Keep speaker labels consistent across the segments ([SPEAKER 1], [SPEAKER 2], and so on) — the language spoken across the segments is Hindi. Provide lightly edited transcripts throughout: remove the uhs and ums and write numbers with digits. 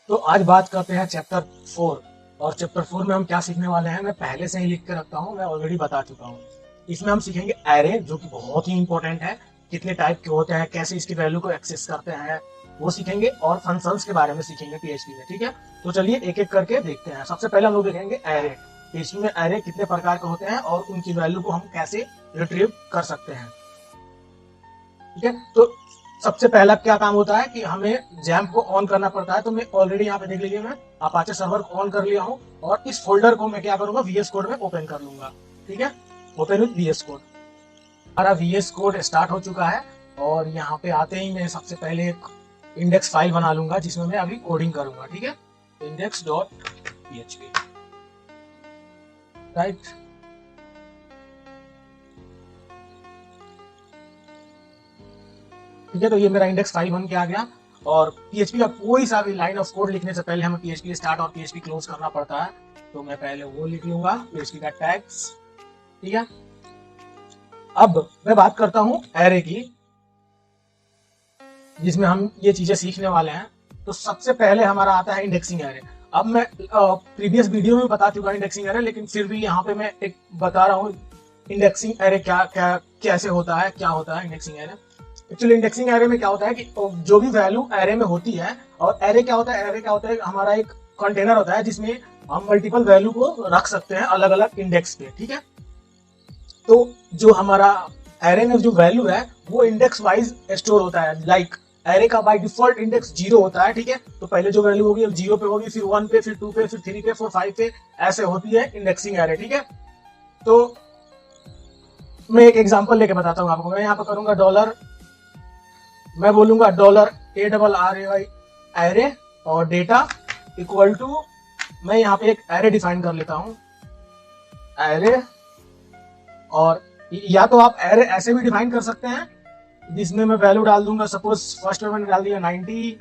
[SPEAKER 1] तो आज बात करते हैं चैप्टर 4। और चैप्टर 4 में हम क्या सीखने वाले हैं मैं पहले से ही लिख के रखता हूँ, मैं ऑलरेडी बता चुका हूँ। इसमें हम सीखेंगे एरे, जो कि बहुत ही इंपॉर्टेंट है। कितने टाइप के होते हैं, कैसे इसकी वैल्यू को एक्सेस करते हैं, वो सीखेंगे। और फंक्शंस के बारे में सीखेंगे पीएचपी में। ठीक है, तो चलिए एक एक करके देखते हैं। सबसे पहले हम लोग देखेंगे एरे। पीएचपी में एरे कितने प्रकार के होते हैं और उनकी वैल्यू को हम कैसे रिट्रीव कर सकते हैं। ठीक है, तो सबसे पहला क्या काम होता है कि हमें जैम्प को ऑन करना पड़ता है। तो मैं ऑलरेडी यहाँ पे देख लीजिए, मैं अपाचे सर्वर को ऑन कर लिया हूँ और इस फोल्डर को मैं क्या करूंगा, वीएस कोड में ओपन कर लूंगा। ठीक है, ओपन विद वीएस कोड। हमारा वीएस कोड स्टार्ट हो चुका है और यहाँ पे आते ही मैं सबसे पहले एक इंडेक्स फाइल बना लूंगा जिसमें मैं अभी कोडिंग करूंगा। ठीक है, index.php, राइट। ठीक है, तो ये मेरा इंडेक्स फाइल बन के आ गया। और पीएचपी का कोई सा भी लाइन ऑफ कोड लिखने से पहले हमें पीएचपी स्टार्ट और पीएचपी क्लोज करना पड़ता है। तो मैं पहले वो लिख लूंगा, पीएचपी का टैग्स। ठीक है, अब मैं बात करता हूं एरे की, जिसमें हम ये चीजें सीखने वाले हैं। तो सबसे पहले हमारा आता है इंडेक्सिंग एरे। अब मैं प्रीवियस वीडियो में बता चुका इंडेक्सिंग एरे, लेकिन फिर भी यहाँ पे मैं एक बता रहा हूँ इंडेक्सिंग एरे क्या क्या कैसे होता है, क्या होता है indexing array. Actually indexing array में क्या होता है कि जो भी वैल्यू एरे में होती है, और एरे क्या होता है, एरे क्या होता है, हमारा एक कंटेनर होता है जिसमें हम मल्टीपल वैल्यू को रख सकते हैं अलग अलग इंडेक्स पे। ठीक है, तो जो हमारा एरे में जो वैल्यू है वो इंडेक्स वाइज स्टोर होता है। लाइक एरे का बाय डिफॉल्ट इंडेक्स 0 होता है। ठीक है, तो पहले जो वैल्यू होगी 0 पे होगी, फिर 1 पे, फिर 2 पे, फिर 3 पे, फिर 5 पे, ऐसे होती है इंडेक्सिंग एरे। ठीक है, तो मैं एक एग्जांपल लेके बताता हूँ आपको। मैं यहाँ पे करूंगा डॉलर, मैं बोलूंगा $ARRAY एरे और डेटा इक्वल टू, मैं यहाँ पे एक एरे डिफाइन कर लेता हूँ, एरे। और या तो आप एरे ऐसे भी डिफाइन कर सकते हैं जिसमें मैं वैल्यू डाल दूंगा, सपोज फर्स्ट पे मैंने डाल दिया 90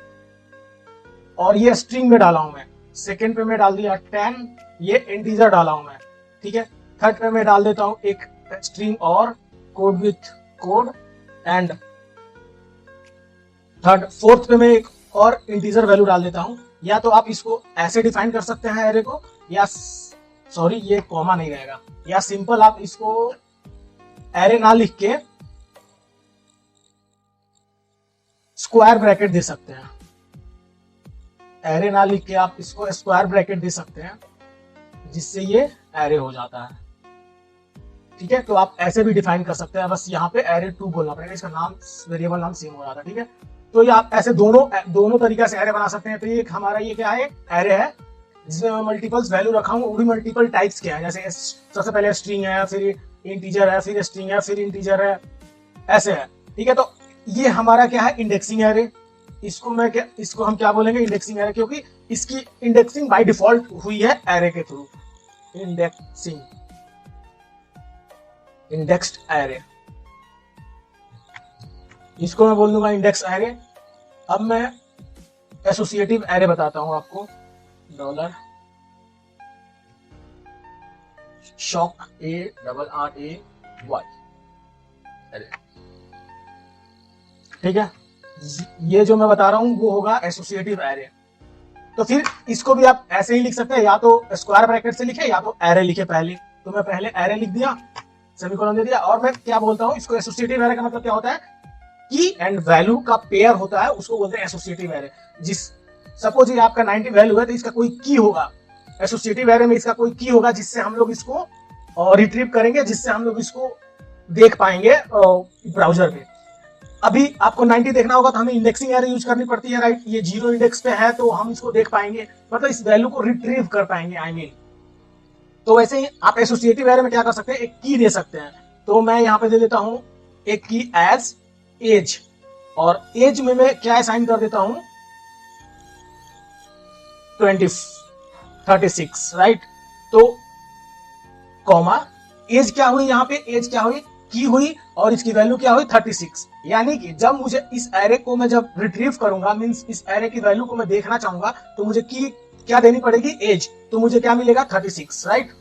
[SPEAKER 1] और ये स्ट्रिंग में डाला हूं मैं, सेकंड पे मैं डाल दिया 10, ये इंटीजर डाला हूं मैं। ठीक है, थर्ड पे मैं डाल देता हूं एक स्ट्रिंग और code with code, and third fourth पे मैं एक और इंटीजर वैल्यू डाल देता हूं। या तो आप इसको ऐसे डिफाइन कर सकते हैं एरे को, या सॉरी ये कॉमा नहीं रहेगा, या सिंपल आप इसको एरे ना लिख के स्क्वायर ब्रैकेट दे सकते हैं। एरे ना लिख के आप इसको स्क्वायर ब्रैकेट दे सकते हैं, जिससे ये एरे हो जाता है। ठीक है, तो आप ऐसे भी डिफाइन कर सकते हैं, बस यहाँ पे एरे 2 बोलना पड़ेगा, इसका नाम वेरिएबल नाम सेम हो जाता है। ठीक है, तो ये आप ऐसे दोनों तरीका से एरे बना सकते हैं। तो ये हमारा ये क्या है, एरे है जिसमें मैं मल्टीपल्स वैल्यू रखा हूँ। वो भी मल्टीपल टाइप्स के हैं, जैसे सबसे पहले स्ट्रिंग है, फिर इंटीजर है, फिर स्ट्रिंग है, फिर इंटीजर है, ऐसे है। ठीक है, तो ये हमारा क्या है, इंडेक्सिंग एरे। इसको हम क्या बोलेंगे, इंडेक्सिंग एरे, क्योंकि इसकी इंडेक्सिंग बाय डिफॉल्ट हुई है एरे के थ्रू। इंडेक्सिंग, इंडेक्स्ड एरे, इसको मैं बोल दूंगा इंडेक्स एरे। अब मैं एसोसिएटिव एरे बताता हूं आपको, डॉलर शॉक ARRAY एरे। ठीक है, ये जो मैं बता रहा हूं वो होगा एसोसिएटिव एरे। तो फिर इसको भी आप ऐसे ही लिख सकते हैं, या तो स्क्वायर ब्रैकेट से लिखे या तो एरे लिखे पहले। तो मैं पहले एरे लिख दिया, सेमीकोलन दे दिया, और मैं क्या बोलता हूं इसको, एसोसिएटिव एरे का मतलब क्या होता है, की एंड वैल्यू का पेयर होता है, उसको बोलते हैं एसोसिएटिव एरे। जिस सपोज ये आपका 90 वैल्यू है तो इसका कोई की होगा, एसोसिएटिव एरे में इसका कोई की होगा जिससे हम लोग इसको रिट्रीव करेंगे, जिससे हम लोग इसको देख पाएंगे ब्राउजर पे। अभी आपको 90 देखना होगा तो हमें इंडेक्सिंग एरे यूज करनी पड़ती है, राइट। ये 0 इंडेक्स पे है तो हम इसको देख पाएंगे, मतलब इस वैल्यू को रिट्रीव कर पाएंगे, आई मीन। तो वैसे ही आप एसोसिएटिव एरे में क्या कर सकते हैं, एक की दे सकते हैं। तो मैं यहाँ पे दे देता हूं एक की एज एज, और एज में मैं क्या असाइन कर देता हूं, 36, राइट। तो कॉमा, एज क्या हुई, यहाँ पे एज क्या हुई, की हुई, और इसकी वैल्यू क्या हुई, 36। यानी कि जब मुझे इस एरे को मैं जब रिट्रीव करूंगा, मींस इस एरे की वैल्यू को मैं देखना चाहूंगा, तो मुझे की क्या देनी पड़ेगी, एज। तो मुझे क्या मिलेगा, 36, राइट।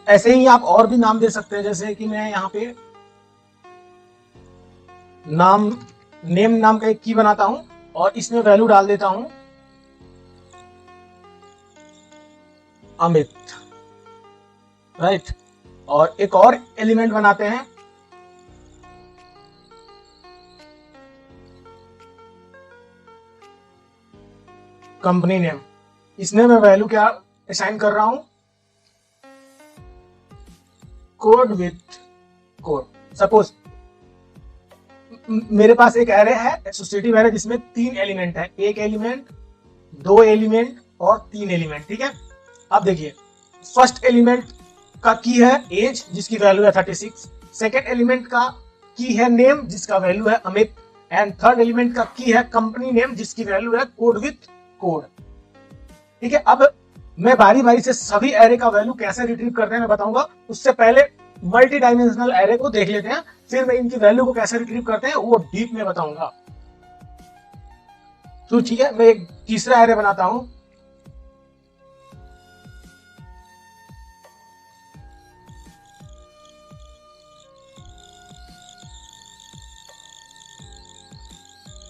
[SPEAKER 1] ऐसे ही आप और भी नाम दे सकते हैं, जैसे कि मैं यहाँ पे नाम नेम नाम का एक की बनाता हूं और इसमें वैल्यू डाल देता हूं अमित, राइट। और एक और एलिमेंट बनाते हैं कंपनी नेम। इसमें मैं वैल्यू क्या असाइन कर रहा हूं, कोड विथ कोड। सपोज मेरे पास एक एरे है, एसोसिएटिव एरे, जिसमें 3 एलिमेंट है, एक एलिमेंट, 2 एलिमेंट और 3 एलिमेंट, ठीक है। अब देखिए, फर्स्ट एलिमेंट का की है एज जिसकी वैल्यू है 36, सेकेंड एलिमेंट का की है नेम जिसका वैल्यू है अमित, एंड थर्ड एलिमेंट का की है कंपनी नेम जिसकी वैल्यू है कोड विथ कोड, ठीक है। अब मैं बारी बारी से सभी एरे का वैल्यू कैसे रिट्रीव करते हैं मैं बताऊंगा। उससे पहले मल्टी डायमेंशनल एरे को देख लेते हैं, फिर मैं इनकी वैल्यू को कैसे रिट्रीव करते हैं वो डीप में बताऊंगा। तो ठीक है, मैं एक तीसरा एरे बनाता हूं,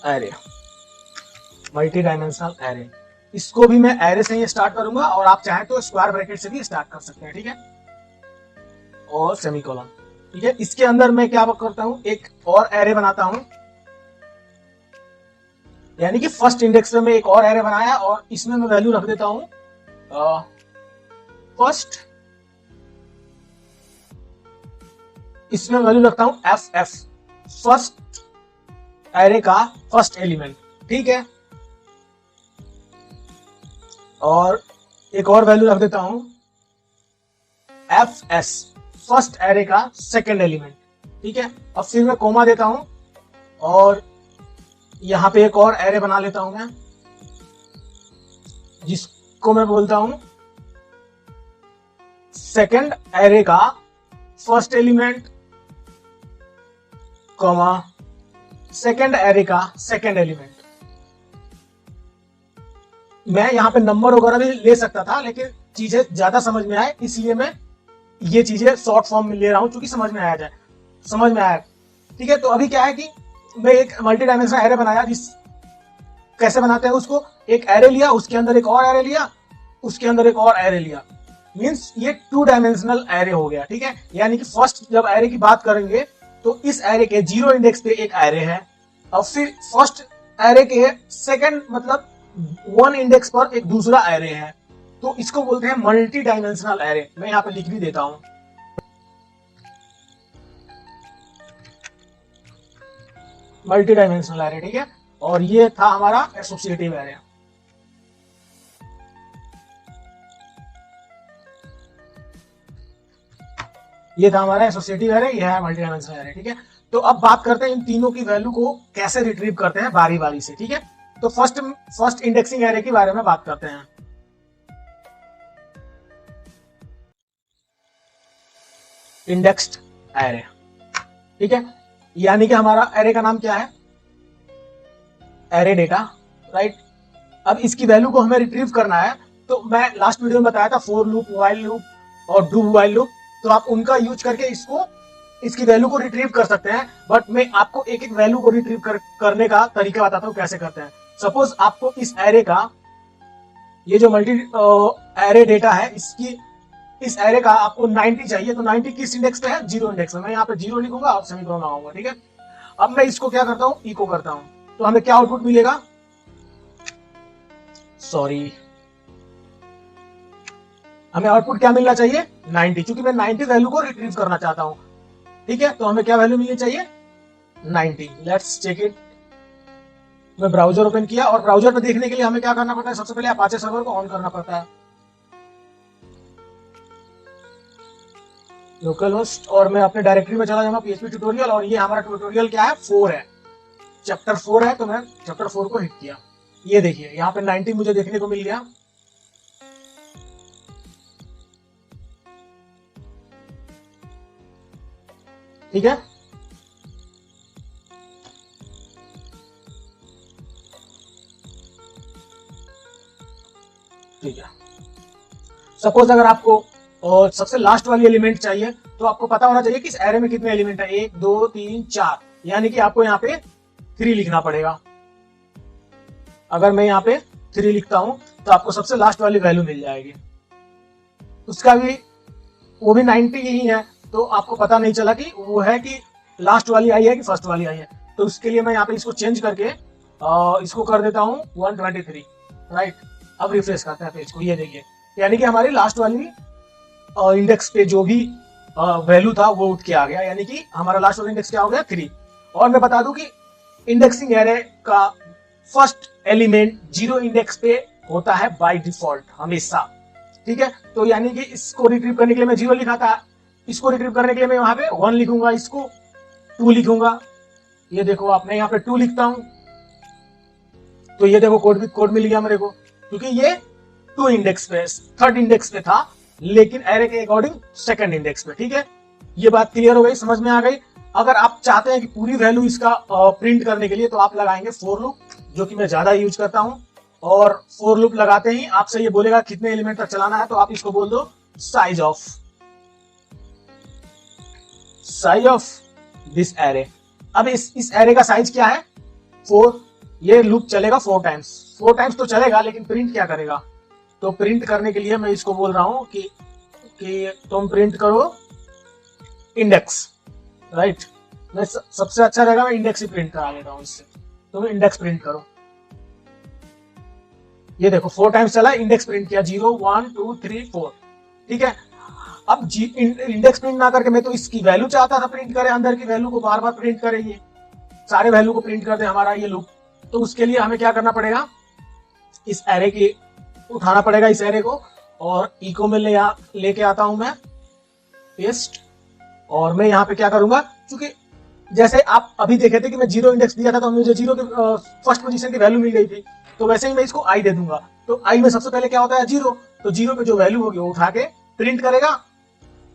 [SPEAKER 1] एरे, मल्टी डायमेंशनल एरे। इसको भी मैं एरे से ही स्टार्ट करूंगा और आप चाहें तो स्क्वायर ब्रैकेट से भी स्टार्ट कर सकते हैं, ठीक है, और सेमीकोलन, ठीक है। इसके अंदर मैं क्या करता हूं, एक और एरे बनाता हूं, यानी कि फर्स्ट इंडेक्स में मैं एक और एरे बनाया और इसमें मैं वैल्यू रख देता हूं फर्स्ट, इसमें वैल्यू रखता हूं एफ, फर्स्ट एरे का फर्स्ट एलिमेंट, ठीक है। और एक और वैल्यू रख देता हूं एफ एस, फर्स्ट एरे का सेकेंड एलिमेंट, ठीक है। अब फिर मैं कोमा देता हूं और यहां पे एक और एरे बना लेता हूं मैं, जिसको मैं बोलता हूं सेकेंड एरे का first element, comma second array का सेकेंड एलिमेंट। मैं यहां पे नंबर वगैरह भी ले सकता था, लेकिन चीजें ज्यादा समझ में आए इसलिए मैं ये चीजें शॉर्ट फॉर्म में ले रहा हूं, क्योंकि समझ में आया, ठीक है। तो अभी क्या है कि मैं एक मल्टी डायमेंशनल एरे बनाया, जिस कैसे बनाते हैं उसको, एक एरे लिया, उसके अंदर एक और एरे लिया, उसके अंदर एक और एरे लिया, मींस ये 2 डायमेंशनल एरे हो गया, ठीक है। यानी कि फर्स्ट जब एरे की बात करेंगे तो इस एरे के 0 इंडेक्स पे एक एरे है, और फिर फर्स्ट एरे के सेकंड मतलब 1 इंडेक्स पर एक दूसरा एरे है, तो इसको बोलते हैं मल्टी डायमेंशनल एरे। मैं यहां पे लिख भी देता हूं, मल्टी डायमेंशनल एरे, ठीक है। और ये था हमारा एसोसिएटिव एरे। ये था हमारा एसोसिएटिव एरे, ये है मल्टी डायमेंशनल एरे, ठीक है। तो अब बात करते हैं इन तीनों की वैल्यू को कैसे रिट्रीव करते हैं बारी बारी से, ठीक है। तो फर्स्ट इंडेक्सिंग एरे के बारे में बात करते हैं। इंडेक्स्ड एरे, ठीक है, यानी कि हमारा एरे का नाम क्या है, एरे डेटा, राइट। अब इसकी वैल्यू को हमें रिट्रीव करना है, तो मैं लास्ट वीडियो में बताया था फॉर लूप, व्हाइल लूप और डू व्हाइल लूप, तो आप उनका यूज करके इसकी वैल्यू को रिट्रीव कर सकते हैं। बट मैं आपको एक एक वैल्यू को रिट्रीव करने का तरीका बताता हूं कैसे करते हैं। सपोज आपको इस एरे का, ये जो मल्टी एरे डेटा है, इस एरे का आपको 90 चाहिए, तो 90 किस इंडेक्स पे है, 0 इंडेक्स में। मैं यहाँ पे 0 लिखूंगा और सेमीकोलन लगाऊंगा, ठीक है। अब मैं इसको क्या करता हूं, इको करता हूं, तो हमें क्या आउटपुट मिलेगा, सॉरी, हमें आउटपुट क्या मिलना चाहिए, 90, क्योंकि मैं 90 वैल्यू को रिट्रीव करना चाहता हूं, ठीक है। तो हमें क्या वैल्यू मिलनी चाहिए, 90। Let's check it. मैं ब्राउजर ओपन किया और ब्राउजर पे देखने के लिए हमें क्या करना पड़ता है, सबसे पहले अपाचे सर्वर को ऑन करना पड़ता है, लोकल होस्ट, और मैं अपने डायरेक्टरी में चला जाऊंगा पीएचपी ट्यूटोरियल, और ये हमारा ट्यूटोरियल क्या है, 4 है, चैप्टर 4 है। तो मैं चैप्टर 4 को हिट किया, ये देखिए यहाँ पे 90 मुझे देखने को मिल गया, ठीक है। ठीक है, सपोज अगर आपको सबसे लास्ट वाली एलिमेंट चाहिए, तो आपको पता होना चाहिए कि इस एरे में कितने एलिमेंट है, 1 2 3 4, यानी कि आपको यहाँ पे 3 लिखना पड़ेगा। अगर मैं यहाँ पे 3 लिखता हूं तो आपको सबसे लास्ट वाली वैल्यू मिल जाएगी। उसका भी वो भी 90 ही है, तो आपको पता नहीं चला कि वो है कि लास्ट वाली आई है कि फर्स्ट वाली आई है। तो उसके लिए मैं यहाँ पे इसको चेंज करके इसको कर देता हूँ 123, राइट। अब रिफ्रेश करते हैं पेज को, ये देखिए, यानी कि हमारी लास्ट वाली इंडेक्स पे जो भी वैल्यू था वो उठ के आ गया, यानी कि हमारा लास्ट वाला इंडेक्स क्या हो गया 3। और मैं बता दूं कि इंडेक्सिंग एरे का फर्स्ट एलिमेंट 0 इंडेक्स पे होता है बाय डिफॉल्ट हमेशा, ठीक है। तो यानी कि इसको रिट्रीव करने के लिए मैं 0 लिखा था, इसको रिट्रीव करने के लिए मैं वहां पे 1 लिखूंगा, इसको 2 लिखूंगा। ये देखो आप, मैं यहाँ पे 2 लिखता हूं तो ये देखो कोड मिल गया मेरे को, क्योंकि ये 2 इंडेक्स पे, थर्ड इंडेक्स पे था, लेकिन एरे के अकॉर्डिंग सेकंड इंडेक्स पे, ठीक है। ये बात क्लियर हो गई, समझ में आ गई। अगर आप चाहते हैं कि पूरी वैल्यू इसका प्रिंट करने के लिए तो आप लगाएंगे फॉर लूप, जो कि मैं ज्यादा यूज करता हूं। और फॉर लूप लगाते ही आपसे ये बोलेगा कितने एलिमेंट तक चलाना है, तो आप इसको बोल दो साइज ऑफ दिस एरे। अब इस एरे का साइज क्या है 4। ये लूप चलेगा 4 टाइम्स तो चलेगा, लेकिन प्रिंट क्या करेगा, तो प्रिंट करने के लिए मैं इसको बोल रहा हूं कि तुम प्रिंट करो इंडेक्स, राइट। मैं सबसे अच्छा रहेगा मैं इंडेक्स ही प्रिंट करा लेता हूं इससे, तुम इंडेक्स प्रिंट करो। ये देखो 4 टाइम्स चला, इंडेक्स प्रिंट किया 0 1 2 3 4, ठीक है। अब इंडेक्स प्रिंट ना करके मैं तो इसकी वैल्यू चाहता था प्रिंट करे, अंदर की वैल्यू को बार बार प्रिंट करे, ये सारे वैल्यू को प्रिंट कर दे हमारा ये लूप। तो उसके लिए हमें क्या करना पड़ेगा, इस एरे की उठाना पड़ेगा इस एरे को, और इको में लेके आता हूं मैं पेस्ट। और मैं यहाँ पे क्या करूंगा, क्योंकि जैसे आप अभी देखे थे कि मैं 0 इंडेक्स दिया था तो मुझे 0 के फर्स्ट पोजीशन की वैल्यू मिल गई थी, तो वैसे ही मैं इसको आई दे दूंगा। तो आई में सबसे पहले क्या होता है 0, तो 0 पे जो वैल्यू होगी वो उठा के प्रिंट करेगा।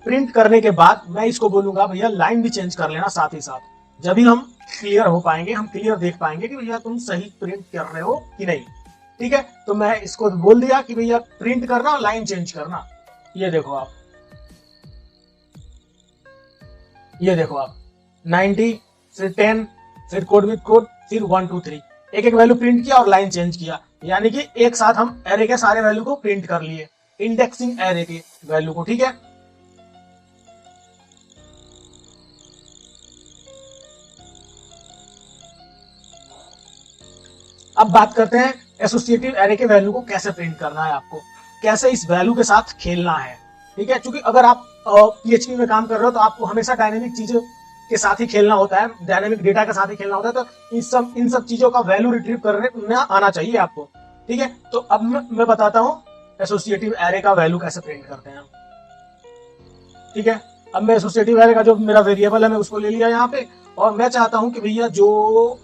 [SPEAKER 1] प्रिंट करने के बाद मैं इसको बोलूंगा भैया लाइन भी चेंज कर लेना साथ ही साथ, जब भी हम क्लियर हो पाएंगे, हम क्लियर देख पाएंगे कि भैया तुम सही प्रिंट कर रहे हो कि नहीं, ठीक है। तो मैं इसको बोल दिया कि भैया प्रिंट करना और लाइन चेंज करना। ये देखो आप 90, फिर 10, फिर कोड विद कोड, फिर 1 2 3, एक वैल्यू प्रिंट किया और लाइन चेंज किया, यानी कि एक साथ हम एरे के सारे वैल्यू को प्रिंट कर लिए, इंडेक्सिंग एरे के वैल्यू को, ठीक है। अब बात करते हैं एसोसिएटिव एरे के वैल्यू को कैसे प्रिंट करना है, आपको कैसे इस वैल्यू के साथ खेलना है, ठीक है। क्योंकि अगर आप PHP में काम कर रहे हो तो आपको हमेशा डायनेमिक चीजों के साथ ही खेलना होता है, डायनेमिक डेटा के साथ ही खेलना होता है, तो इन सब चीजों का वैल्यू रिट्रीव करने में आना चाहिए आपको, ठीक है। तो अब मैं बताता हूं एसोसिएटिव एरे का वैल्यू कैसे प्रिंट करते हैं, ठीक है। अब मैं एसोसिएटिव एरे का जो मेरा वेरिएबल है मैं उसको ले लिया यहाँ पे, और मैं चाहता हूं कि भैया जो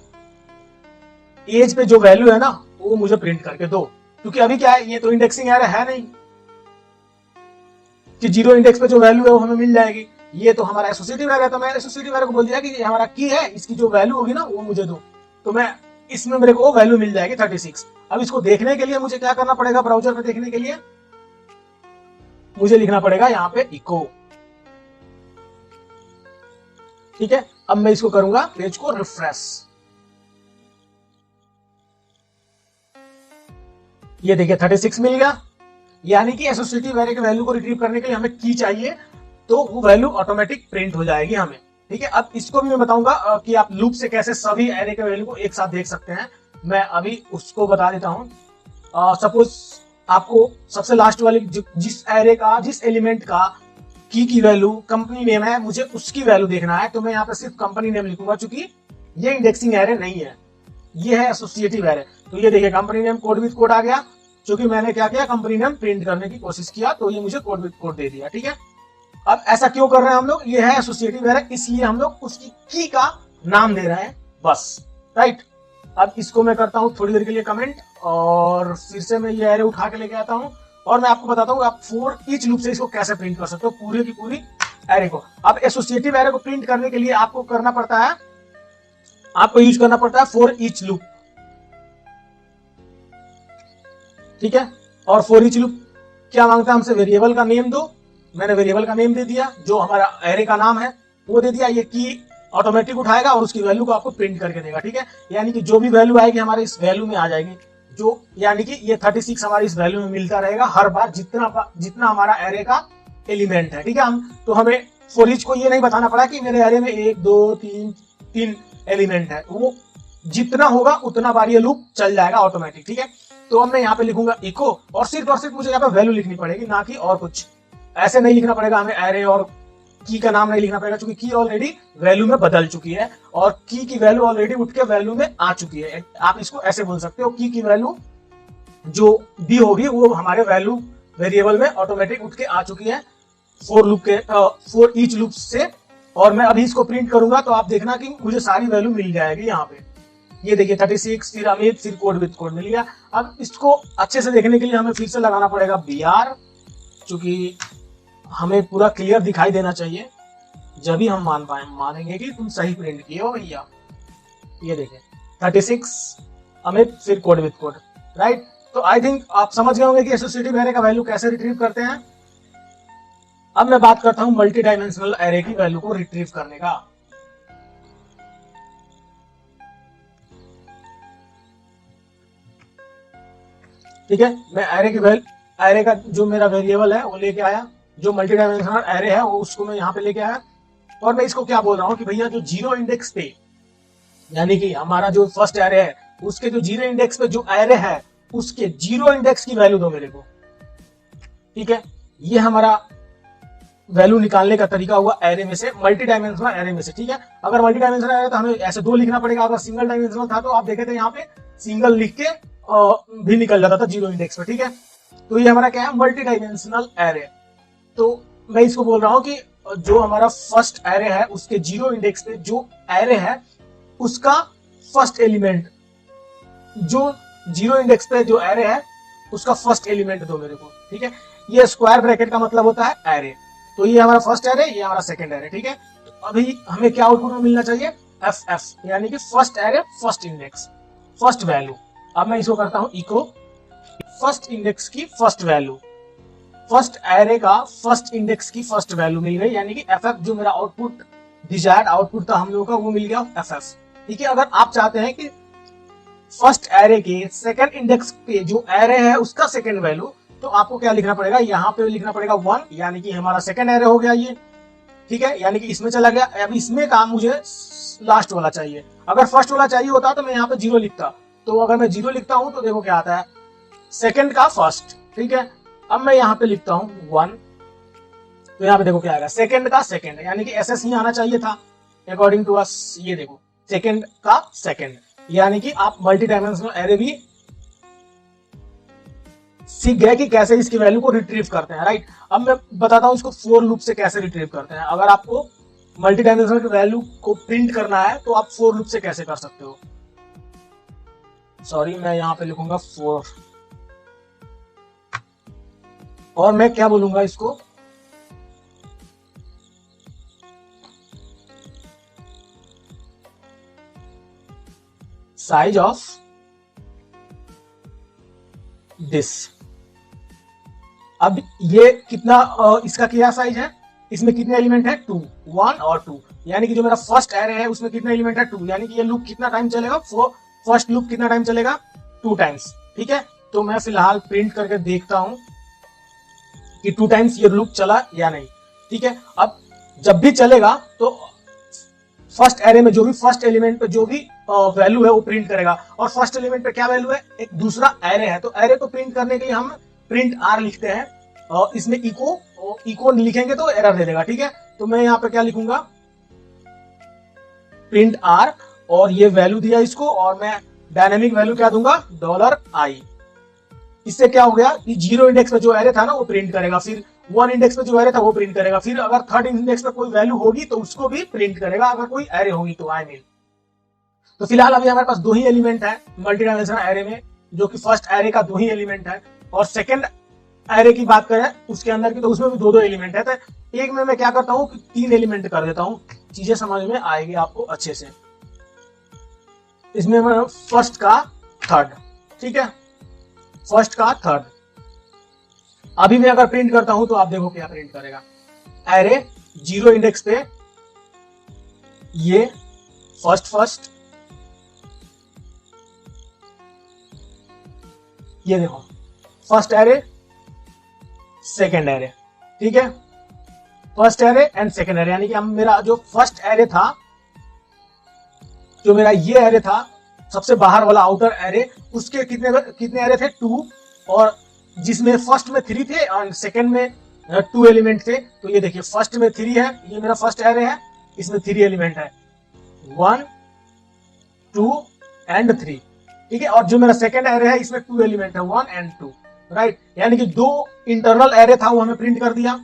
[SPEAKER 1] एज पे जो वैल्यू है ना वो मुझे प्रिंट करके दो, क्योंकि अभी क्या है, ये तो इंडेक्सिंग एरे है नहीं कि 0 इंडेक्स पे जो वैल्यू है वो हमें मिल जाएगी, ये तो हमारा एसोसिएटिव एरे है। तो मैं एसोसिएटिव एरे को बोल दिया कि ये हमारा की है, इसकी जो वैल्यू होगी ना वो मुझे दो, तो मैं इसमें मेरे को वैल्यू मिल जाएगी 36। अब इसको देखने के लिए मुझे क्या करना पड़ेगा, ब्राउजर पे देखने के लिए मुझे लिखना पड़ेगा यहाँ पे इको, ठीक है। अब मैं इसको करूंगा पेज को रिफ्रेश, ये देखिए 36 मिल गया, यानी कि एसोसिएटिव एरे के वैल्यू को रिट्रीव करने के लिए हमें की चाहिए, तो वो वैल्यू ऑटोमेटिक प्रिंट हो जाएगी हमें, ठीक है। अब इसको भी मैं बताऊंगा कि आप लूप से कैसे सभी एरे के वैल्यू को एक साथ देख सकते हैं, मैं अभी उसको बता देता हूं। सपोज आपको सबसे लास्ट वाली जिस एरे का, जिस एलिमेंट का की वैल्यू कंपनी नेम है, मुझे उसकी वैल्यू देखना है, तो मैं यहाँ पे सिर्फ कंपनी नेम लिखूंगा, क्योंकि ये इंडेक्सिंग एरे नहीं है, ये है एसोसिएटिव एरे। तो ये देखिए company name code with code आ गया, क्योंकि मैंने क्या किया, कंपनी नेम प्रिंट करने की कोशिश किया, तो ये मुझे कोड विद कोड दे दिया, ठीक है। अब ऐसा क्यों कर रहे हैं हम लोग, ये है एसोसिएटिव एरे, इसलिए हम लोग उसकी की का नाम दे रहे हैं बस, राइट। अब इसको मैं करता हूं थोड़ी देर के लिए कमेंट, और फिर से मैं ये एरे उठा के लेके आता हूं, और मैं आपको बताता हूं आप फॉर ईच लूप से इसको कैसे प्रिंट कर सकते हो, पूरी की पूरी एरे को। अब एसोसिएटिव एरे को प्रिंट करने के लिए आपको करना पड़ता है, आपको यूज करना पड़ता है फॉर ईच लूप, ठीक है। और फॉर ईच लूप क्या मांगता है हमसे, वेरिएबल का नेम दो, मैंने वेरिएबल का नेम दे दिया, जो हमारा एरे का नाम है वो दे दिया, ये की ऑटोमेटिक उठाएगा और उसकी वैल्यू को आपको प्रिंट करके देगा। ठीक है, यानी कि जो भी वैल्यू आएगी हमारे इस वैल्यू में आ जाएगी, जो यानी कि ये 36 हमारे इस वैल्यू में मिलता रहेगा हर बार जितना हमारा एरे का एलिमेंट है। ठीक है, तो हमें फॉर ईच को ये नहीं बताना पड़ा कि मेरे एरे में 1 2 3 एलिमेंट है, वो जितना होगा उतना बार ये लूप चल जाएगा ऑटोमेटिक। ठीक है, तो अब मैं यहाँ पे लिखूंगा इको और सिर्फ मुझे यहाँ पे वैल्यू लिखनी पड़ेगी, ना कि और कुछ। ऐसे नहीं लिखना पड़ेगा हमें एरे और की का नाम नहीं लिखना पड़ेगा, क्योंकि की ऑलरेडी वैल्यू में बदल चुकी है और की वैल्यू ऑलरेडी उठ के वैल्यू में आ चुकी है। आप इसको ऐसे बोल सकते हो, की वैल्यू जो दी होगी वो हमारे वैल्यू वेरिएबल में ऑटोमेटिक उठ के आ चुकी है फॉर ईच लूप से। और मैं अभी इसको प्रिंट करूंगा तो आप देखना कि मुझे सारी वैल्यू मिल जाएगी यहाँ पे। ये देखिए 36, फिर अमित, फिर कोड विद कोड मिल गया। अब इसको अच्छे से देखने के लिए हमें फिर से लगाना पड़ेगा BR, क्योंकि हमें पूरा क्लियर दिखाई देना चाहिए, जब भी हम मानेंगे कि तुम सही प्रिंट किए हो भैया। ये देखिए 36 अमित, फिर कोड विद कोड, राइट। तो आई थिंक आप समझ गए होंगे कि एसोसिएटिव एरे का वैल्यू कैसे रिट्रीव करते हैं। अब मैं बात करता हूं मल्टी डायमेंशनल एरे की वैल्यू को रिट्रीव करने का। ठीक है, मैं एरे का जो मेरा वेरिएबल है वो लेके आया, जो मल्टी डायमेंशनल एरे है वो उसको मैं यहाँ पे लेके आया। और मैं इसको क्या बोल रहा हूँ कि भैया जो 0 इंडेक्स पे, यानी कि हमारा जो फर्स्ट एरे है उसके जो 0 इंडेक्स पे जो एरे है उसके 0 इंडेक्स की वैल्यू दो मेरे को। ठीक है, ये हमारा वैल्यू निकालने का तरीका हुआ एरे में से, मल्टी डायमेंशनल एरे में से। ठीक है, अगर मल्टी डायमेंशनल एरे तो हमें ऐसे 2 लिखना पड़ेगा, अगर सिंगल डायमेंशनल था तो आप देखे थे यहाँ पे सिंगल लिख के भी निकल जाता था 0 इंडेक्स पे। ठीक है, तो ये हमारा क्या है, मल्टी डायमेंशनल एरे। तो मैं इसको बोल रहा हूँ कि जो हमारा फर्स्ट एरे है उसके 0 इंडेक्स पे जो एरे है उसका फर्स्ट एलिमेंट, जो 0 इंडेक्स पे जो एरे है उसका फर्स्ट एलिमेंट दो मेरे को। ठीक है, ये स्क्वायर ब्रैकेट का मतलब होता है एरे। तो ये हमारा फर्स्ट एरे, ये हमारा सेकंड एरे। ठीक है, तो अभी हमें क्या आउटपुट में मिलना चाहिए, FF, यानी कि first array first index first value. अब मैं इसको करता हूं इको फर्स्ट इंडेक्स की फर्स्ट वैल्यू, फर्स्ट एरे का फर्स्ट इंडेक्स की फर्स्ट वैल्यू मिल गई, यानी कि FF जो मेरा आउटपुट डिजायर्ड आउटपुट था हम लोगों का वो मिल गया FF। ठीक है, अगर आप चाहते हैं कि फर्स्ट एरे के सेकंड इंडेक्स पे जो एरे है उसका सेकंड वैल्यू, तो आपको क्या लिखना पड़ेगा, यहाँ पे लिखना पड़ेगा 1, यानी कि हमारा सेकंड एरे हो गया ये। ठीक है, यानी कि इसमें चला गया। अब इसमें काम मुझे लास्ट वाला चाहिए, अगर फर्स्ट वाला चाहिए होता तो मैं यहाँ पे 0 लिखता। तो अगर मैं 0 लिखता हूं तो देखो क्या आता है, सेकंड का फर्स्ट। ठीक है, अब मैं यहाँ पे लिखता हूं 1, तो यहाँ पे देखो क्या आएगा, सेकंड का सेकंड, यानी कि SS ही आना चाहिए था अकॉर्डिंग टू अस। ये देखो सेकंड का सेकंड, यानी कि आप मल्टी डायमेंशनल एरे भी सीख गए कि कैसे इसकी वैल्यू को रिट्रीव करते हैं, राइट। अब मैं बताता हूं इसको फॉर लूप से कैसे रिट्रीव करते हैं। अगर आपको मल्टी डायमेंशनल की वैल्यू को प्रिंट करना है तो आप फॉर लूप से कैसे कर सकते हो। सॉरी, मैं यहां पे लिखूंगा 4, और मैं क्या बोलूंगा इसको, साइज ऑफ दिस। अब ये कितना इसका क्या साइज है, इसमें कितने एलिमेंट है, 2, 1 और 2, यानी कि जो मेरा फर्स्ट एरे है उसमें कितने एलिमेंट है, 2, यानी कि ये लूप कितना टाइम चलेगा, फर्स्ट लूप कितना टाइम चलेगा, 2 टाइम्स। ठीक है, तो मैं फिलहाल प्रिंट करके देखता हूं कि 2 टाइम्स ये लूप चला या नहीं। ठीक है, अब जब भी चलेगा तो फर्स्ट एरे में जो भी फर्स्ट एलिमेंट पे जो भी वैल्यू है वो प्रिंट करेगा। और फर्स्ट एलिमेंट पे क्या वैल्यू है, एक दूसरा एरे है, तो एरे को प्रिंट करने के लिए हम प्रिंट R लिखते हैं, और इसमें इको लिखेंगे तो एरर दे देगा। ठीक है, तो मैं यहाँ पे क्या लिखूंगा, प्रिंट R, और ये वैल्यू दिया इसको, और मैं डायनेमिक वैल्यू क्या दूंगा, $i। इससे क्या हो गया कि 0 इंडेक्स पे जो एरे था ना वो प्रिंट करेगा, फिर 1 इंडेक्स पे जो एरे था वो प्रिंट करेगा, फिर अगर 3rd इंडेक्स पे कोई वैल्यू होगी तो उसको भी प्रिंट करेगा, अगर कोई एरे होगी तो आई मीन। तो फिलहाल अभी हमारे पास 2 ही एलिमेंट है मल्टी डायमेंशनल एरे में, जो कि फर्स्ट एरे का 2 ही एलिमेंट है, और सेकंड एरे की बात करें उसके अंदर की तो उसमें भी 2 एलिमेंट है। तो एक में मैं क्या करता हूँ कि 3 एलिमेंट कर देता हूँ, चीजें समझ में आएगी आपको अच्छे से। इसमें मैं फर्स्ट का थर्ड, ठीक है, फर्स्ट का थर्ड। अभी मैं अगर प्रिंट करता हूं तो आप देखो क्या प्रिंट करेगा, एरे 0 इंडेक्स पे ये फर्स्ट, ये देखो फर्स्ट एरे सेकेंड एरे, ठीक है, first array and second array, यानी कि हम मेरा जो फर्स्ट एरे था, जो मेरा ये एरे था सबसे बाहर वाला आउटर एरे, उसके कितने एरे थे 2, और जिसमें फर्स्ट में 3 थे और सेकेंड में 2 एलिमेंट थे। तो ये देखिए फर्स्ट में 3 है, ये मेरा फर्स्ट एरे है, इसमें 3 एलिमेंट है 1 2 एंड 3, ठीक है, और जो मेरा सेकेंड एरे है इसमें 2 एलिमेंट है 1 एंड 2, राइट, यानी कि 2 इंटरनल एरे था वो हमें प्रिंट कर दिया।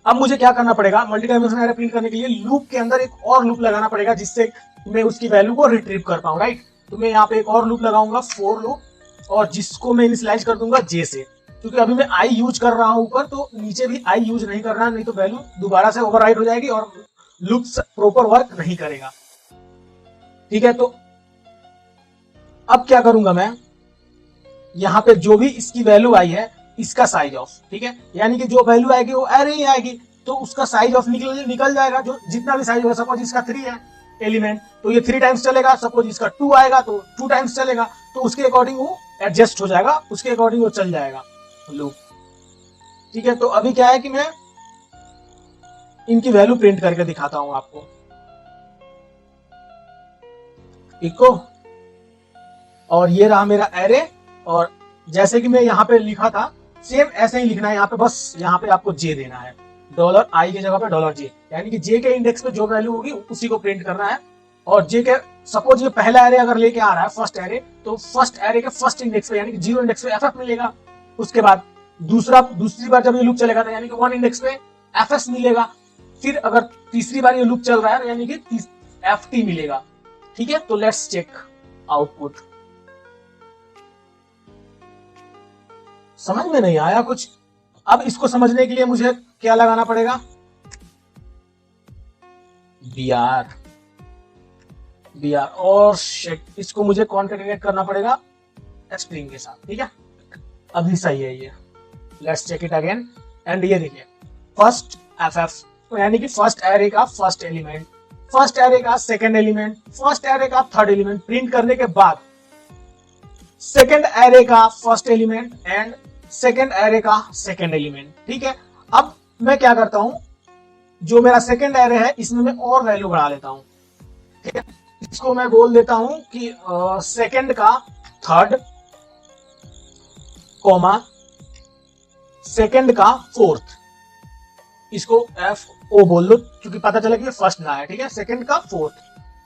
[SPEAKER 1] अब मुझे क्या करना पड़ेगा, मल्टी डायमेंशनल एरे प्रिंट करने के लिए लूप के अंदर एक और लूप लगाना पड़ेगा जिससे मैं उसकी वैल्यू को रिट्रीव कर पाऊं, राइट। तो मैं यहाँ पे एक और लूप लगाऊंगा, फोर लूप, और जिसको मैं इनिशियलाइज कर दूंगा जे से, क्योंकि अभी मैं आई यूज कर रहा हूं ऊपर, तो नीचे भी आई यूज नहीं करना, नहीं तो वैल्यू दोबारा से ओवरराइट हो जाएगी और लूप प्रॉपर वर्क नहीं करेगा, ठीक है। तो अब क्या करूंगा मैं, यहाँ पे जो भी इसकी वैल्यू आई है इसका साइज ऑफ, ठीक है, यानी कि जो वैल्यू आएगी वो एरे ही आएगी, तो उसका साइज ऑफ निकल जाएगा, जो जितना भी साइज होगा। सपोज इसका 3 है एलिमेंट, तो ये 3 टाइम्स चलेगा। सपोज इसका 2 आएगा तो 2 टाइम्स चलेगा, तो उसके अकॉर्डिंग वो एडजस्ट हो जाएगा, उसके अकॉर्डिंग वो चल जाएगा लूप, ठीक है। तो अभी क्या है कि मैं इनकी वैल्यू प्रिंट करके दिखाता हूं आपको, इको, और ये रहा मेरा एरे, और जैसे कि मैं यहाँ पे लिखा था सेम ऐसे ही लिखना है यहाँ पे, बस यहाँ पे आपको जे देना है, $i की जगह पे $j, यानी कि जे के इंडेक्स पे जो वैल्यू होगी उसी को प्रिंट करना है। और जे के सपोज ये पहला एरे अगर लेके आ रहा है फर्स्ट एरे, तो फर्स्ट एरे के फर्स्ट इंडेक्स पे यानी कि 0 इंडेक्स पे एफ मिलेगा, उसके बाद दूसरी बार जब ये लूप चलेगा तो यानी कि 1 इंडेक्स पे एफ मिलेगा, फिर अगर तीसरी बार ये लूप चल रहा है यानी कि एफ मिलेगा, ठीक है। तो लेट्स चेक आउटपुट। समझ में नहीं आया कुछ? अब इसको समझने के लिए मुझे क्या लगाना पड़ेगा, br, और शिट, इसको मुझे कॉन्केटिनेट करना पड़ेगा स्ट्रिंग के साथ, ठीक है। अभी सही है ये, let's check it again, and ये देखिए फर्स्ट एफ, तो यानी कि फर्स्ट एरे का फर्स्ट एलिमेंट, फर्स्ट एरे का सेकंड एलिमेंट, फर्स्ट एरे का थर्ड एलिमेंट प्रिंट करने के बाद सेकंड एरे का first element and second array का सेकंड एलिमेंट, ठीक है। अब मैं क्या करता हूं, जो मेरा सेकंड एरे है इसमें मैं और वैल्यू बढ़ा लेता हूं, ठीक है। इसको मैं बोल देता हूं कि सेकंड का थर्ड, कॉमा सेकंड का फोर्थ, इसको FO बोल लो क्योंकि पता चला कि ये फर्स्ट ना है, ठीक है, सेकंड का फोर्थ।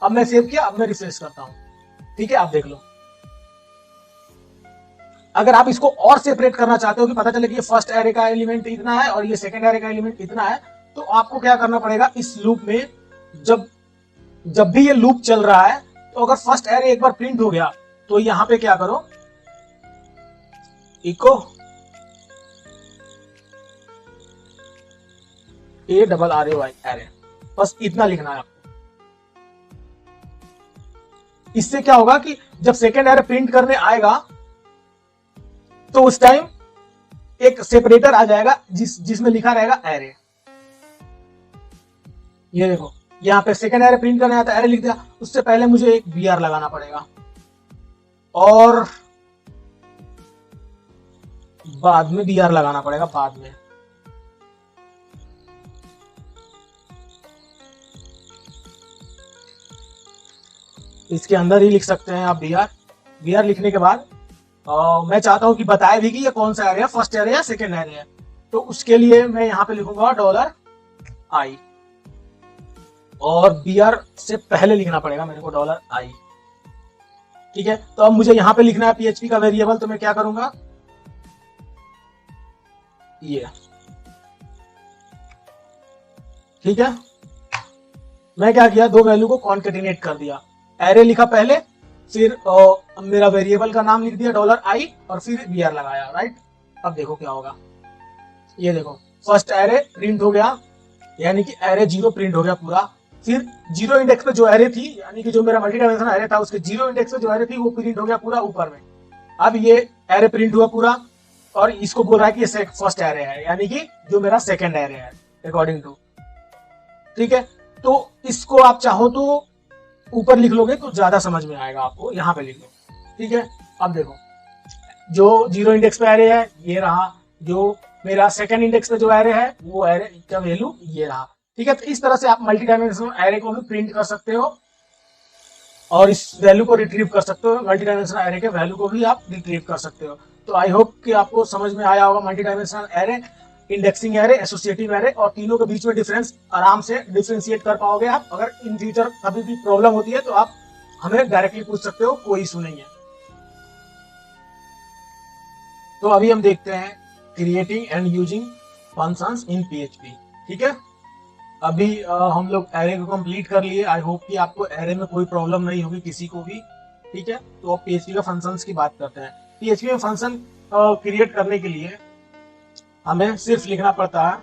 [SPEAKER 1] अब मैं सेव किया, अब मैं रिफ्रेश करता हूं, ठीक है, आप देख लो। अगर आप इसको और सेपरेट करना चाहते हो कि पता चले कि ये फर्स्ट एरे का एलिमेंट इतना है और ये सेकंड एरे का एलिमेंट इतना है, तो आपको क्या करना पड़ेगा, इस लूप में जब भी ये लूप चल रहा है, तो अगर फर्स्ट एरे एक बार प्रिंट हो गया तो यहां पे क्या करो, इको ARRAY एरे, बस इतना लिखना है आपको। इससे क्या होगा कि जब सेकंड एरे प्रिंट करने आएगा तो उस टाइम एक सेपरेटर आ जाएगा जिसमें लिखा रहेगा एरे। ये देखो यहाँ पे सेकंड एरे प्रिंट करने आया था, एरे लिख दिया, उससे पहले मुझे एक BR लगाना पड़ेगा और बाद में BR लगाना पड़ेगा बाद में। इसके अंदर ही लिख सकते हैं आप BR लिखने के बाद मैं चाहता हूं कि बताए भी कि ये कौन सा एरे है, फर्स्ट एरे या सेकंड एरे है, तो उसके लिए मैं यहां पे लिखूंगा $i, और BR से पहले लिखना पड़ेगा मेरे को $i, ठीक है। तो अब मुझे यहां पे लिखना है PHP का वेरिएबल, तो मैं क्या करूंगा, ये, ठीक है। मैं क्या किया, दो वैल्यू को कॉन्केटिनेट कर दिया, एरे लिखा पहले, फिर मेरा वेरिएबल का नाम लिख दिया $i और फिर BR लगाया, राइट। अब देखो क्या होगा, ये देखो फर्स्ट एरे प्रिंट हो गया, यानी कि एरे 0 प्रिंट हो गया पूरा, फिर 0 इंडेक्स पे जो एरे थी, यानी कि जो मेरा मल्टी डायमेंशनल एरे था उसके 0 इंडेक्स पे जो एरे थी वो प्रिंट हो गया पूरा ऊपर में। अब ये एरे प्रिंट हुआ पूरा और इसको बोल रहा है कि ये फर्स्ट एरे है, यानी कि जो मेरा सेकंड एरे है अकॉर्डिंग टू, ठीक है। तो इसको आप चाहो तो ऊपर लिख लोगे तो ज्यादा समझ में आएगा आपको, यहाँ पे लिख लो, ठीक है। अब देखो जो 0 इंडेक्स पे एरे है ये रहा, जो मेरा सेकंड इंडेक्स पे जो एरे है वो एरे का वैल्यू ये रहा, ठीक है। तो इस तरह से आप मल्टी डायमेंशनल एरे को भी प्रिंट कर सकते हो और इस वैल्यू को रिट्रीव कर सकते हो, मल्टी डायमेंशनल एरे के वैल्यू को भी आप रिट्रीव कर सकते हो। तो आई होप कि आपको समझ में आया होगा multi dimensional array, indexing array, associative array, और तीनों के बीच में डिफरेंस आराम से डिफरेंशिएट कर पाओगे आप। अगर इन फ्यूचर कभी भी प्रॉब्लम होती है तो आप हमें डायरेक्टली पूछ सकते हो, कोई इशू नहीं है। तो अभी हम देखते हैं creating and using functions in PHP, ठीक है। अभी हम लोग एरे को कंप्लीट कर लिए। आई होप कि आपको एरे में कोई प्रॉब्लम नहीं होगी किसी को भी, ठीक है। तो अब पीएचपी का फंक्शंस की बात करते हैं। पीएचपी में फंक्शन क्रिएट करने के लिए हमें सिर्फ लिखना पड़ता है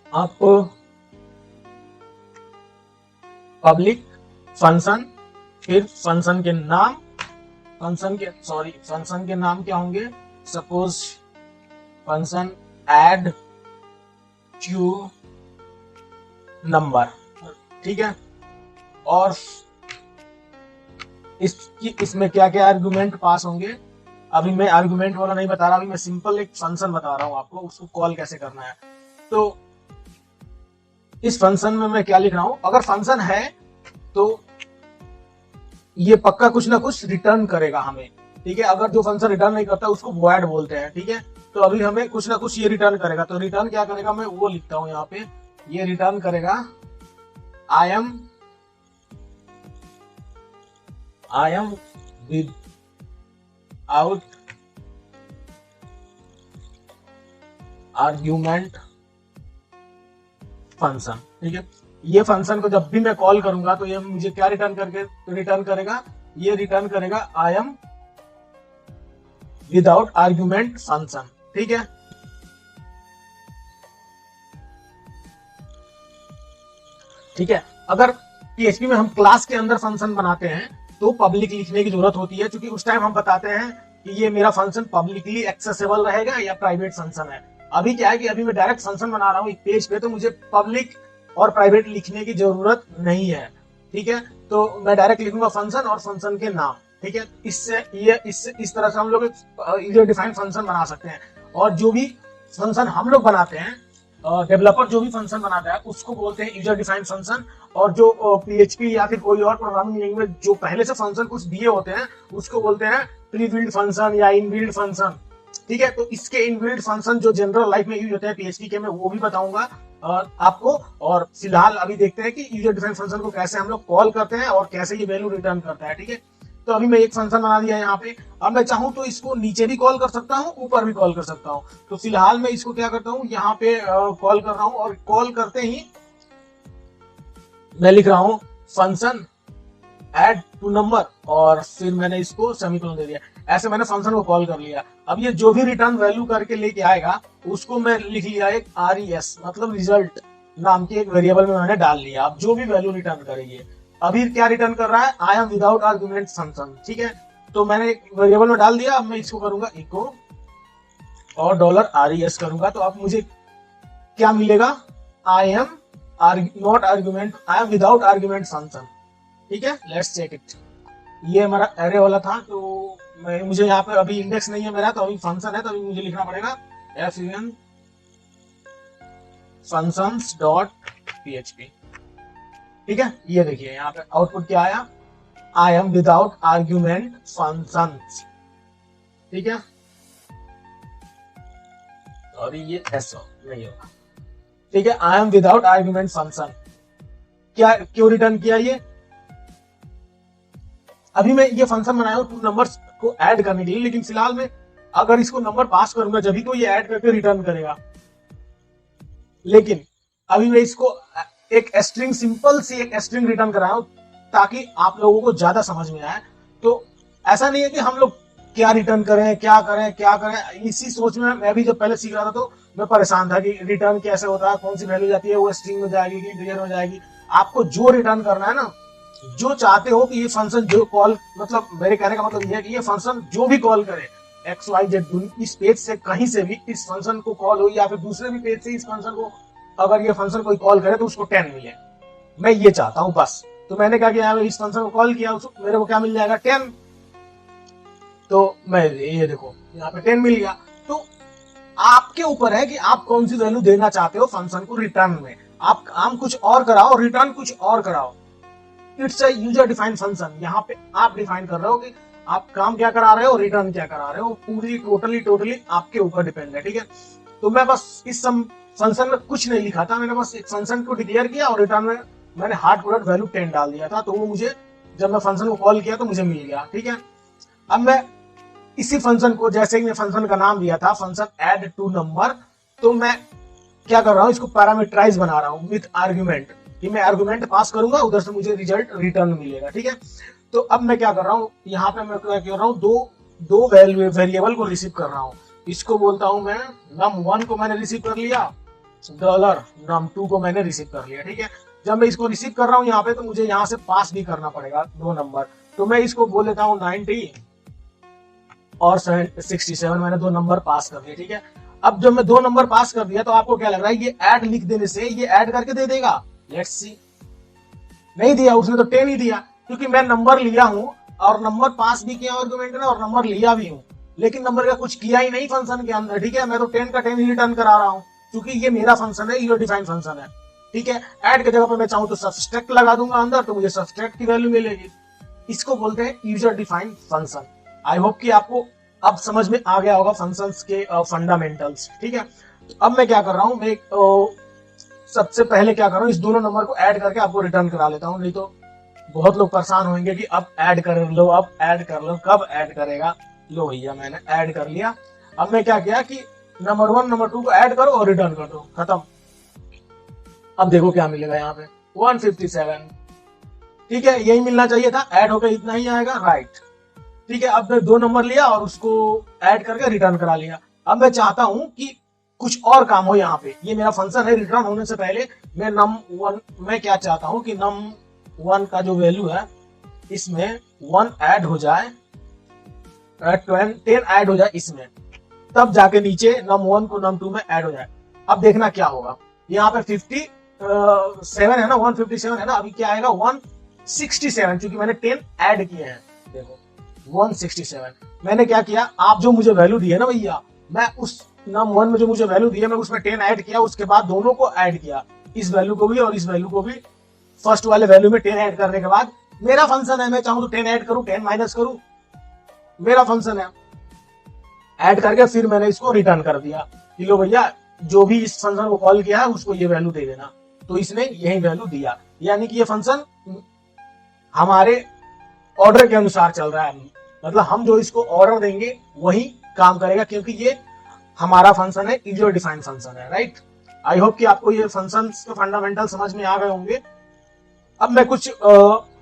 [SPEAKER 1] आप पब्लिक फंक्शन, फिर फंक्शन के नाम, फंक्शन के नाम क्या होंगे, suppose function add two number, ठीक है। और इसमें क्या क्या आर्गुमेंट पास होंगे, अभी मैं आर्गुमेंट वाला नहीं बता रहा, अभी मैं सिंपल एक फंक्शन बता रहा हूं आपको, उसको कॉल कैसे करना है। तो इस फंक्शन में मैं क्या लिख रहा हूं, अगर फंक्शन है तो ये पक्का कुछ ना कुछ रिटर्न करेगा हमें, ठीक है। अगर जो फंक्शन रिटर्न नहीं करता उसको वॉइड बोलते हैं, ठीक है। तो अभी हमें कुछ ना कुछ ये रिटर्न करेगा, तो रिटर्न क्या करेगा मैं वो लिखता हूं यहाँ पे, ये रिटर्न करेगा I am with out argument function, ठीक है। ये फंक्शन को जब भी मैं कॉल करूंगा तो ये मुझे क्या रिटर्न करेगा, ये रिटर्न करेगा आई एम विदाउट आर्ग्यूमेंट फंक्शन, ठीक है। ठीक है, अगर पीएचपी में हम क्लास के अंदर फंक्शन बनाते हैं तो पब्लिक लिखने की जरूरत होती है, क्योंकि उस टाइम हम बताते हैं कि ये मेरा फंक्शन पब्लिकली एक्सेसिबल रहेगा या प्राइवेट फंक्शन है। अभी क्या है कि अभी मैं डायरेक्ट फंक्शन बना रहा हूँ एक पेज पे, तो मुझे पब्लिक और प्राइवेट लिखने की जरूरत नहीं है, ठीक है। तो मैं डायरेक्ट लिखूंगा फंक्शन और फंक्शन के नाम, ठीक है। इस तरह से हम लोग यूजर डिफाइंड फंक्शन बना सकते हैं। और जो भी फंक्शन हम लोग बनाते हैं, डेवलपर जो भी फंक्शन बनाता है उसको बोलते हैं यूजर डिफाइंड फंक्शन, और जो पीएचपी या फिर कोई और प्रोग्रामिंग लैंग्वेज जो पहले से फंक्शन कुछ दिए होते हैं उसको बोलते हैं प्री बिल्ड फंक्शन या इन बिल्ड फंक्शन, ठीक है। तो इसके इनबिल्ट फंक्शन जो जनरल लाइफ में यूज होते हैं पीएचपी के, मैं वो भी बताऊंगा आपको। और फिलहाल अभी देखते हैं कि यूजर डिफाइंड फंक्शन को कैसे हम लोग कॉल करते हैं और कैसे ये वैल्यू रिटर्न करता है, ठीक है। तो अभी मैं एक फंक्शन बना दिया यहाँ पे, अब मैं चाहूँ तो इसको नीचे भी कॉल कर सकता हूँ, ऊपर भी कॉल कर सकता हूँ। तो फिलहाल मैं इसको क्या करता हूँ, यहाँ पे कॉल कर रहा हूँ, और कॉल करते ही मैं लिख रहा हूँ फंक्शन ऐड टू नंबर, और फिर मैंने इसको सेमीकोलन दे दिया। ऐसे मैंने फंक्शन को कॉल कर लिया। अब ये जो भी रिटर्न वैल्यू करके लेके आएगा उसको मैं लिख लिया एक RES, मतलब रिजल्ट नाम के एक वेरिएबल में मैंने डाल लिया। अब जो भी वैल्यू रिटर्न करेगी, अभी क्या रिटर्न कर रहा है, आई एम विदाउट आर्गुमेंट फंक्शन, ठीक है। तो मैंने एक वेरिएबल में डाल दिया। अब मैं इसको करूंगा इको और $RES करूंगा, तो अब मुझे क्या मिलेगा, I am not argument, I am without argument function, ठीक है। Let's check it. ये हमारा एरे वाला था, तो मुझे यहाँ पे अभी इंडेक्स नहीं है मेरा, तो अभी फंक्शन है, तो अभी मुझे लिखना पड़ेगा fun functions.php, ठीक है। ये देखिए यहाँ पे आउटपुट क्या आया, आई एम विदाउट आर्ग्यूमेंट फंक्शंस, ठीक है। और ये ऐसा नहीं होगा, ठीक है। आई एम विदाउट आर्ग्यूमेंट फंक्शन क्या क्यों रिटर्न किया, ये अभी मैं ये फंक्शन बनाया हूं 2 नंबर्स को ऐड करने के लिए, लेकिन फिलहाल मैं अगर इसको नंबर पास करूंगा जब भी तो ये ऐड करके रिटर्न करेगा। लेकिन अभी मैं इसको एक स्ट्रिंग, सिंपल सी एक स्ट्रिंग रिटर्न कर रहा हूं ताकि आप लोगों को ज्यादा समझ में आए। तो ऐसा नहीं है कि हम लोग क्या रिटर्न करें, क्या करें, इसी सोच में मैं भी जब पहले सीख रहा था तो मैं परेशान था कि रिटर्न कैसे होता है, कौन सी वैल्यू जाती है, वो स्ट्रिंग में जाएगी कि इंटीजर में जाएगी। आपको जो रिटर्न करना है ना, जो चाहते हो कि ये फंक्शन जो कॉल, मतलब मेरे कहने का मतलब ये है कि ये फंक्शन जो भी कॉल करे XYZ इस पेज से कहीं से भी इस फंक्शन को कॉल हो, या फिर दूसरे भी पेज से इस फंक्शन को अगर ये फंक्शन कोई कॉल करे तो उसको 10 मिले, मैं ये चाहता हूं बस। तो मैंने क्या किया, इस फंक्शन को कॉल किया, मेरे को क्या मिल जाएगा 10। तो मैं ये देखो यहाँ पे 10 मिल गया। तो आपके ऊपर है कि आप कौन सी वैल्यू देना चाहते हो फंक्शन को रिटर्न में। आप काम कुछ और कराओ, रिटर्न कुछ और कराओ। It's a user defined function. यहाँ पे आप डिफाइन कर रहे हो कि आप काम क्या करा रहे हो, रिटर्न क्या करा रहे हो, पूरी टोटली आपके ऊपर डिपेंड है, ठीक है। तो मैं बस इस फंक्शन में कुछ नहीं लिखा था, मैंने बस एक फंक्शन को डिक्लेयर किया और रिटर्न में मैंने हार्ड कोडेड वैल्यू 10 डाल दिया था। तो वो मुझे जब मैं फंक्शन को कॉल किया तो मुझे मिल गया, ठीक है। अब मैं इसी फंक्शन को, जैसे कि मैं फंक्शन का नाम दिया था फंक्शन ऐड टू नंबर, तो मैं क्या कर रहा हूँ, इसको पैरामीटराइज बना रहा हूँ विद आर्गुमेंट, कि मैं आर्गुमेंट पास करूंगा, उधर से मुझे रिजल्ट रिटर्न मिलेगा, ठीक है। तो अब मैं क्या कर रहा हूँ, यहाँ पे मैं क्या कर रहा हूँ, दो वेरिएबल को रिसीव कर रहा हूँ। इसको बोलता हूँ मैं num1 को मैंने रिसीव कर लिया, $num2 को मैंने रिसीव कर लिया, ठीक है। जब मैं इसको रिसीव कर रहा हूँ यहाँ पे, तो मुझे यहाँ से पास भी करना पड़ेगा 2 नंबर। तो मैं इसको बोल देता हूँ 90 और 67, मैंने 2 नंबर पास कर दिए, ठीक है। अब जब मैं 2 नंबर पास कर दिया तो आपको क्या लग रहा है, ये ऐड लिख देने से ये ऐड करके दे देगा? Let's see. नहीं दिया, उसने तो 10 ही दिया, क्योंकि मैं नंबर लिया हूं और नंबर पास भी किया आर्गुमेंट में और नंबर लिया भी हूं, लेकिन नंबर का कुछ किया ही नहीं फंक्शन के अंदर, ठीक है। मैं तो 10 का 10 ही रिटर्न करा रहा हूं, क्योंकि ये मेरा फंक्शन है, यूजर डिफाइंड फंक्शन है, ठीक है। ऐड की जगह पर मैं चाहूं तो सब्सट्रैक्ट लगा दूंगा अंदर, तो मुझे सब्सट्रैक्ट की वैल्यू मिलेगी। इसको बोलते हैं user defined function. I hope कि आपको अब समझ में आ गया होगा फंक्शंस के फंडामेंटल्स, ठीक है। तो अब मैं क्या कर रहा हूं, मैं सबसे पहले क्या कर रहा हूं, इस दोनों नंबर को ऐड करके आपको रिटर्न करा लेता हूं, नहीं तो बहुत लोग परेशान होंगे कि अब ऐड कर लो, अब ऐड कर लो, कब ऐड करेगा। लो भैया, मैंने ऐड कर लिया। अब मैं क्या किया कि नंबर 1 नंबर 2 को ऐड करो और रिटर्न कर दो, खत्म। अब देखो क्या मिलेगा यहाँ पे, 157, ठीक है। यही मिलना चाहिए था, ऐड होकर इतना ही आएगा, राइट, ठीक है। अब मैं 2 नंबर लिया और उसको ऐड करके रिटर्न करा लिया। अब मैं चाहता हूं कि कुछ और काम हो यहाँ पे, ये मेरा फंक्शन है, रिटर्न होने से पहले मैं num1, मैं क्या चाहता हूं कि num1 का जो वैल्यू है इसमें 1 ऐड हो जाए, 10 ऐड हो जाए इसमें, तब जाके नीचे num1 को num2 में ऐड हो जाए। अब देखना क्या होगा, यहाँ पे 57 है ना, 157 है ना, अभी क्या आएगा 167, क्योंकि मैंने 10 ऐड किए हैं। देखो 167, मैंने क्या किया, आप जो मुझे वैल्यू दी है ना भैया, मैं उस num1 में जो मुझे वैल्यू दी है, मैं उसमें 10 ऐड किया, उसके बाद दोनों को ऐड किया, इस वैल्यू को भी और इस वैल्यू को भी। फर्स्ट वाले वैल्यू में 10 ऐड करने के बाद, मेरा फंक्शन है, मैं चाहूं तो 10 ऐड करूं, 10 माइनस करूं, मेरा फंक्शन है। ऐड करके फिर मैंने इसको रिटर्न कर दिया कि लो भैया, जो भी इस फंक्शन को कॉल किया है उसको ये वैल्यू दे देना। तो इसने यही वैल्यू दिया, यानी कि ये फंक्शन हमारे ऑर्डर के अनुसार चल रहा है, मतलब हम जो इसको ऑर्डर देंगे वही काम करेगा, क्योंकि ये हमारा फंक्शन है, यूजर डिफाइंड फंक्शन है, राइट। आई होप कि आपको ये फंक्शंस के फंडामेंटल समझ में आ गए होंगे। अब मैं कुछ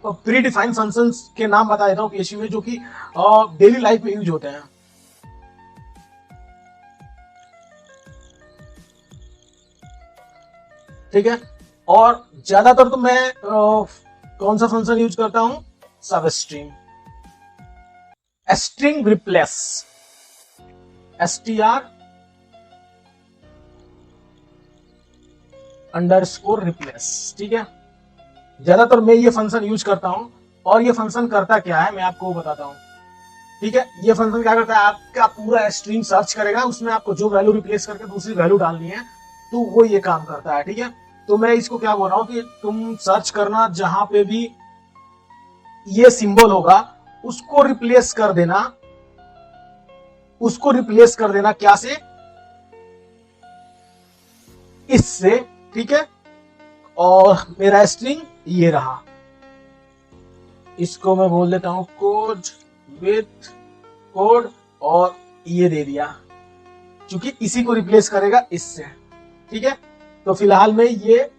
[SPEAKER 1] प्री डिफाइंड फंक्शंस के नाम बता देता हूँ पीएचपी में, जो कि डेली लाइफ में यूज होते हैं। ठीक है, और ज्यादातर तो मैं कौन सा फंक्शन यूज करता हूं, सब स्ट्रिंग, स्ट्रिंग रिप्लेस, str_replace, ठीक है। ज्यादातर मैं ये फंक्शन यूज करता हूं, और ये फंक्शन करता क्या है मैं आपको बताता हूं, ठीक है। ये फंक्शन क्या करता है, आपका पूरा स्ट्रिंग सर्च करेगा, उसमें आपको जो वैल्यू रिप्लेस करके दूसरी वैल्यू डालनी है, तो वो ये काम करता है, ठीक है। तो मैं इसको क्या बोल रहा हूं कि तुम सर्च करना, जहां पे भी ये सिंबल होगा उसको रिप्लेस कर देना, उसको रिप्लेस कर देना क्या से, इससे, ठीक है। और मेरा स्ट्रिंग ये रहा, इसको मैं बोल देता हूं कोड विथ कोड, और ये दे दिया, क्योंकि इसी को रिप्लेस करेगा इससे, ठीक है। तो फिलहाल में ये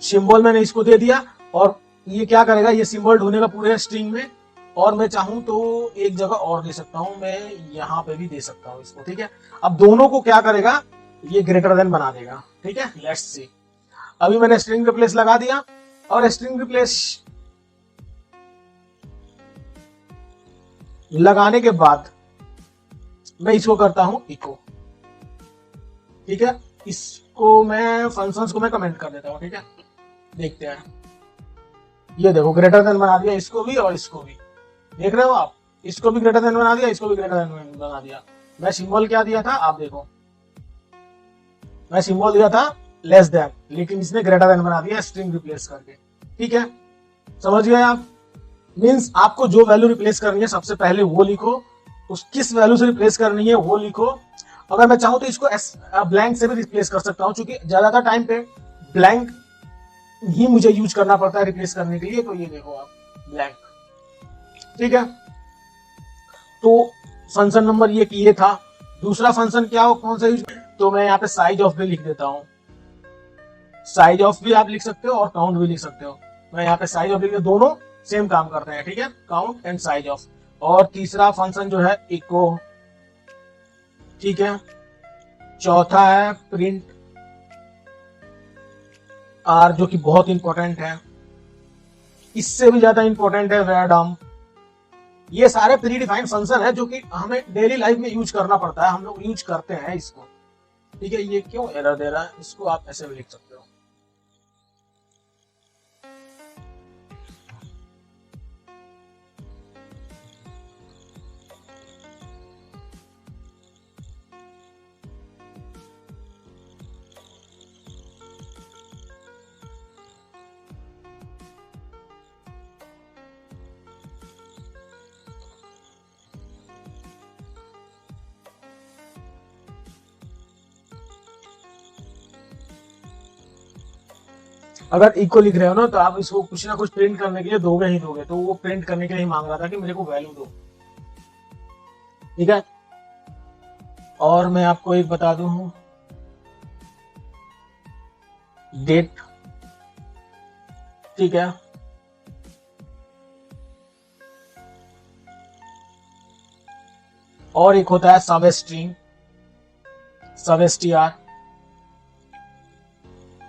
[SPEAKER 1] सिंबल मैंने इसको दे दिया, और ये क्या करेगा, ये सिंबल ढूंढेगा पूरे स्ट्रिंग में, और मैं चाहूं तो एक जगह और दे सकता हूं, मैं यहां पे भी दे सकता हूं इसको, ठीक है। अब दोनों को क्या करेगा, ये ग्रेटर देन बना देगा, ठीक है। लेट्स सी, अभी मैंने स्ट्रिंग रिप्लेस लगा दिया, और स्ट्रिंग रिप्लेस लगाने के बाद मैं इसको करता हूं इको, ठीक है, इसको मैं फंक्शंस को मैं कमेंट कर देता हूँ। ठीक है, देखते हैं। ये देखो ग्रेटर देन बना दिया इसको भी और इसको भी, देख रहे हो आप, इसको भी ग्रेटर देन बना दिया, इसको भी ग्रेटर देन बना दिया। मैं सिंबल क्या दिया था आप देखो, मैं सिंबल दिया था लेस देन, लेकिन इसने ग्रेटर देन बना दिया स्ट्रिंग रिप्लेस करके। ठीक है, समझ गए आप। मीन्स आपको जो वैल्यू रिप्लेस करनी है सबसे पहले वो लिखो, उस किस वैल्यू से रिप्लेस करनी है वो लिखो। अगर मैं चाहूं तो इसको ब्लैंक से भी रिप्लेस कर सकता हूं, क्योंकि ज्यादातर टाइम पे ब्लैंक ही मुझे यूज करना पड़ता है रिप्लेस करने के लिए। तो ये देखो आप ब्लैंक। ठीक है, तो फंक्शन नंबर ये था। दूसरा फंक्शन क्या हो, कौन सा यूज, तो मैं यहाँ पे साइज ऑफ भी लिख देता हूँ। साइज ऑफ भी आप लिख सकते हो और काउंट भी लिख सकते हो। मैं यहाँ पे साइज ऑफ लिख, दोनों सेम काम करते हैं। ठीक है, काउंट एंड साइज ऑफ। और तीसरा फंक्शन जो है इको। ठीक है, चौथा है प्रिंट आर, जो कि बहुत इंपॉर्टेंट है। इससे भी ज्यादा इंपॉर्टेंट है var dump। ये सारे प्री डिफाइंड फंक्शन है जो कि हमें डेली लाइफ में यूज करना पड़ता है, हम लोग यूज करते हैं इसको। ठीक है, ये क्यों एरर दे रहा है, इसको आप ऐसे भी लिख सकते हो। अगर इको लिख रहे हो ना, तो आप इसको कुछ ना कुछ प्रिंट करने के लिए दोगे ही दोगे, तो वो प्रिंट करने के लिए ही मांग रहा था कि मेरे को वैल्यू दो। ठीक है, और मैं आपको एक बता दूं, डेट। ठीक है, और एक होता है सब स्ट्रिंग, सब str।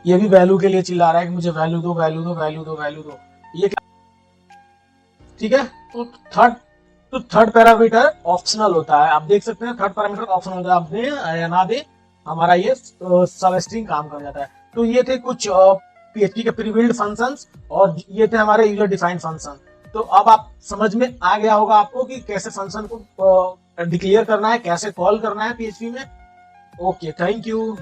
[SPEAKER 1] ये भी वैल्यू के लिए चिल्ला रहा है कि मुझे वैल्यू दो, वैल्यू दो, वैल्यू दो, वैल्यू दो। ये क्या, ठीक है, तो थर्ड पैरामीटर ऑप्शनल होता है। आप देख सकते हैं थर्ड पैरामीटर ऑप्शनल होता है, आप दे या ना दे, हमारा ये सब स्ट्रिंग काम कर जाता है। तो ये थे कुछ PHP के प्रीबिल्ड फंक्शंस, और ये थे हमारे यूजर डिफाइंड फंक्शन। तो अब आप समझ में आ गया होगा आपको कि कैसे फंक्शन को डिक्लेयर करना है, कैसे कॉल करना है PHP में। Okay, thank you.